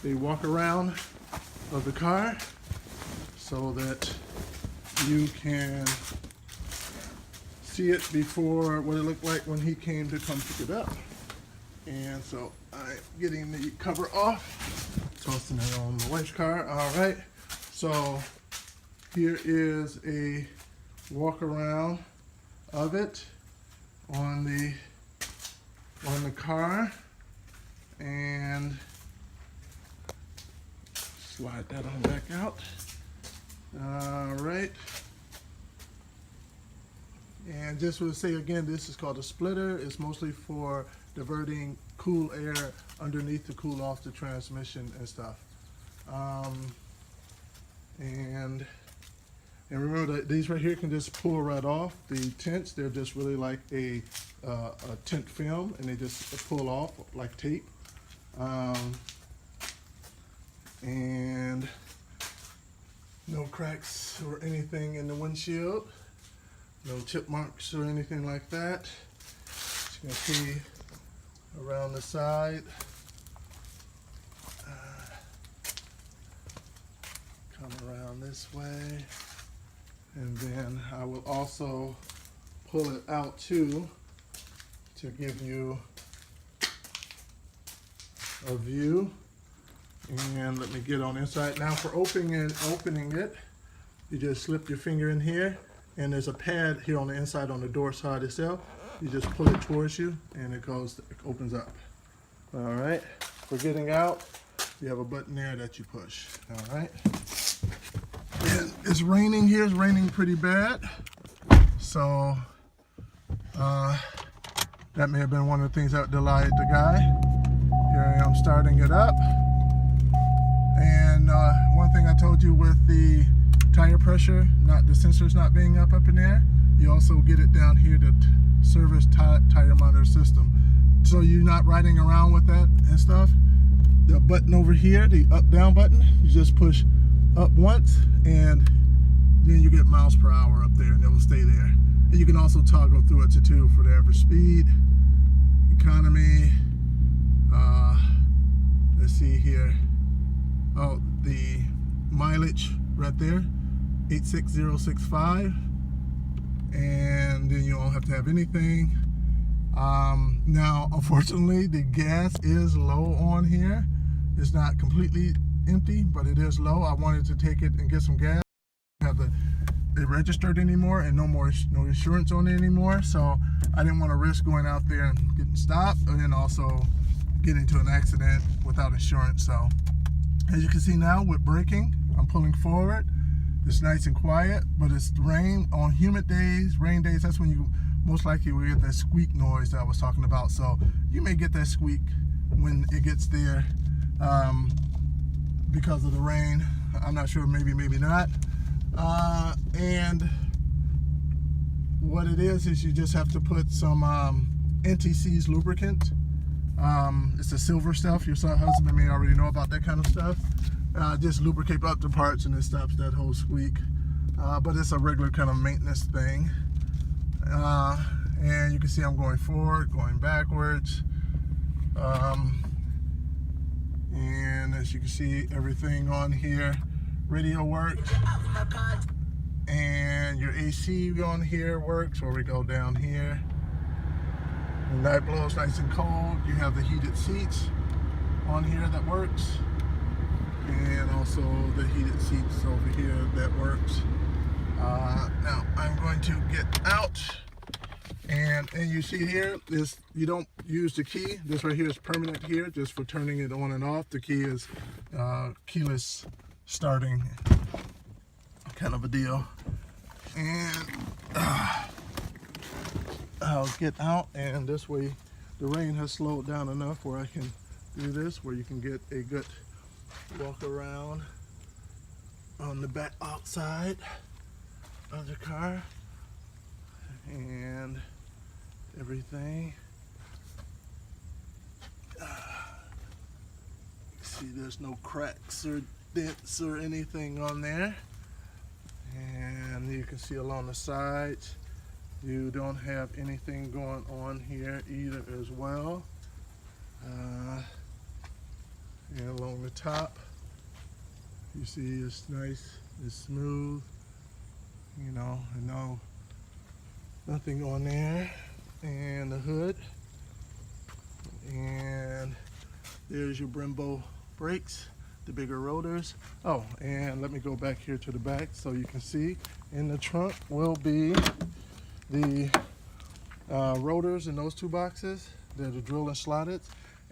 a walk around of the car so that you can see it before what it looked like when he came to come pick it up. And so I'm getting the cover off, tossing it on the wife's car. All right, so here is a walk around of it on the car, and slide that on back out. All right. And just want to say again, this is called a splitter. It's mostly for diverting cool air underneath to cool off the transmission and stuff. And remember that these right here can just pull right off. The tints, they're just really like a tint film, and they just pull off like tape. And no cracks or anything in the windshield. No chip marks or anything like that. As you can see around the side. Come around this way. And then I will also pull it out too to give you a view. And let me get on inside. Now for opening it, you just slip your finger in here, and there's a pad here on the inside on the door side itself. You just pull it towards you and it opens up. All right, for getting out, you have a button there that you push. All right, and it's raining here. It's raining pretty bad, so that may have been one of the things that delayed the guy. Here I am starting it up. And one thing I told you with the tire pressure, the sensors not being up in there, you also get it down here to service tire monitor system. So you're not riding around with that and stuff. The button over here, the up down button, you just push up once and then you get miles per hour up there, and it will stay there. And you can also toggle through it too for the average speed, economy. Let's see here. Oh, the mileage right there, 86065, and then you don't have to have anything. Now, unfortunately, the gas is low on here. It's not completely empty, but it is low. I wanted to take it and get some gas. Have it registered anymore, and no insurance on it anymore. So I didn't want to risk going out there and getting stopped, and then also getting into an accident without insurance. So as you can see now with braking, I'm pulling forward. It's nice and quiet, but it's rain on humid days, rain days. That's when you most likely will get that squeak noise that I was talking about. So you may get that squeak when it gets there because of the rain. I'm not sure, maybe not. And what it is you just have to put some NTC's lubricant. It's the silver stuff. Your husband may already know about that kind of stuff. Just lubricate up the parts and it stops that whole squeak. But it's a regular kind of maintenance thing. And you can see I'm going forward, going backwards. And as you can see, everything on here, radio works. And your AC on here works, where we go down here. When night blows nice and cold, you have the heated seats on here that works. And also the heated seats over here that works. Now I'm going to get out, and you see here is you don't use the key. This right here is permanent here, just for turning it on and off. The key is keyless starting kind of a deal. And I'll get out, and this way the rain has slowed down enough where I can do this, where you can get a good walk around on the back outside of the car and everything. See, there's no cracks or dents or anything on there, and you can see along the sides you don't have anything going on here either as well. And along the top, you see it's nice, it's smooth, you know, and nothing on there. And the hood, and there's your Brembo brakes, the bigger rotors. Oh, and let me go back here to the back so you can see. In the trunk will be the rotors in those two boxes. They're the drill and slotted,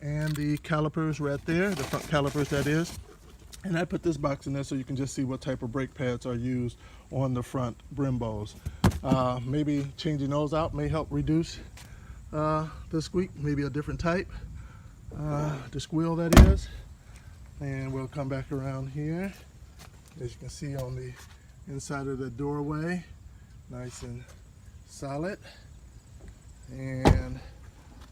and the calipers right there, the front calipers that is. And I put this box in there so you can just see what type of brake pads are used on the front Brembos. Maybe changing those out may help reduce the squeak, maybe a different type, the squeal that is. And we'll come back around here. As you can see on the inside of the doorway, nice and solid. And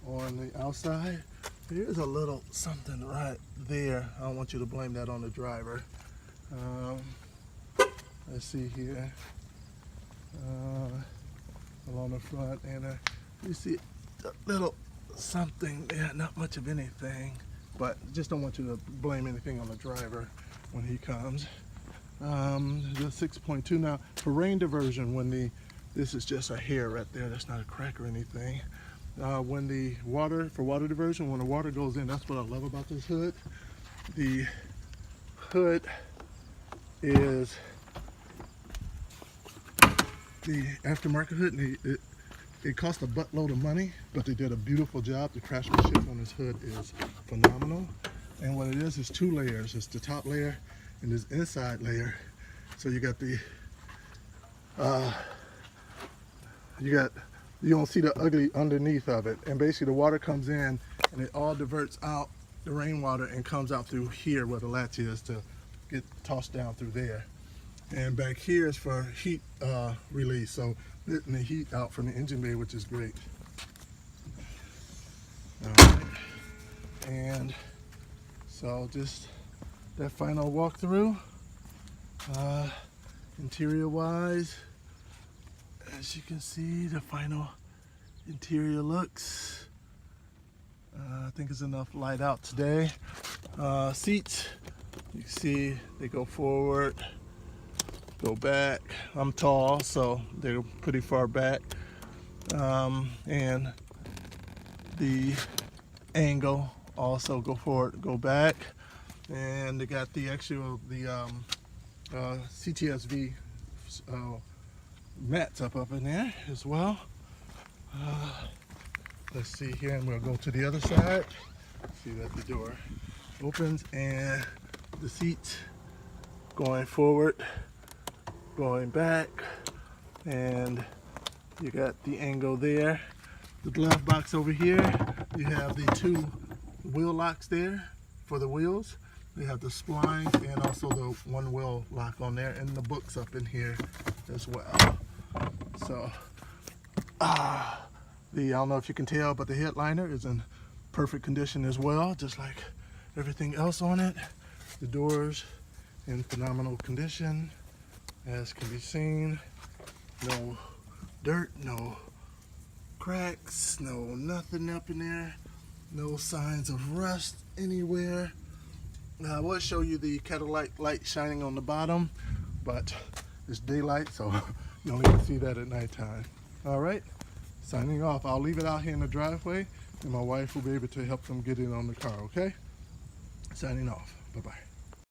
on the outside, there's a little something right there. I don't want you to blame that on the driver. Let's see here. Along the front, and you see a little something there, not much of anything, but just don't want you to blame anything on the driver when he comes. The 6.2 now for rain diversion, when this is just a hair right there, that's not a crack or anything. When the water diversion, when the water goes in, that's what I love about this hood. The hood is the aftermarket hood, and it cost a buttload of money, but they did a beautiful job. The craftsmanship on this hood is phenomenal. And what it is two layers. It's the top layer and this inside layer. So you got the you don't see the ugly underneath of it. And basically the water comes in and it all diverts out, the rainwater, and comes out through here where the latch is to get tossed down through there. And back here is for heat release, so letting the heat out from the engine bay, which is great. All right. And so just that final walkthrough, interior wise, as you can see, the final interior looks. I think it's enough light out today. Seats, you can see they go forward, go back. I'm tall, so they're pretty far back. And the angle also go forward, go back. And they got the actual, CTS mats up in there as well. Let's see here, and we'll go to the other side. See that the door opens, and the seats going forward, going back, and you got the angle there. The glove box over here, you have the two wheel locks there for the wheels. They have the splines and also the one wheel lock on there, and the books up in here as well. So I don't know if you can tell, but the headliner is in perfect condition as well, just like everything else on it. The doors in phenomenal condition, as can be seen. No dirt, no cracks, no nothing up in there, no signs of rust anywhere. Now I will show you the catalytic light shining on the bottom, but it's daylight, so you don't even see that at nighttime. All right, signing off. I'll leave it out here in the driveway, and my wife will be able to help them get in on the car, okay? Signing off. Bye-bye.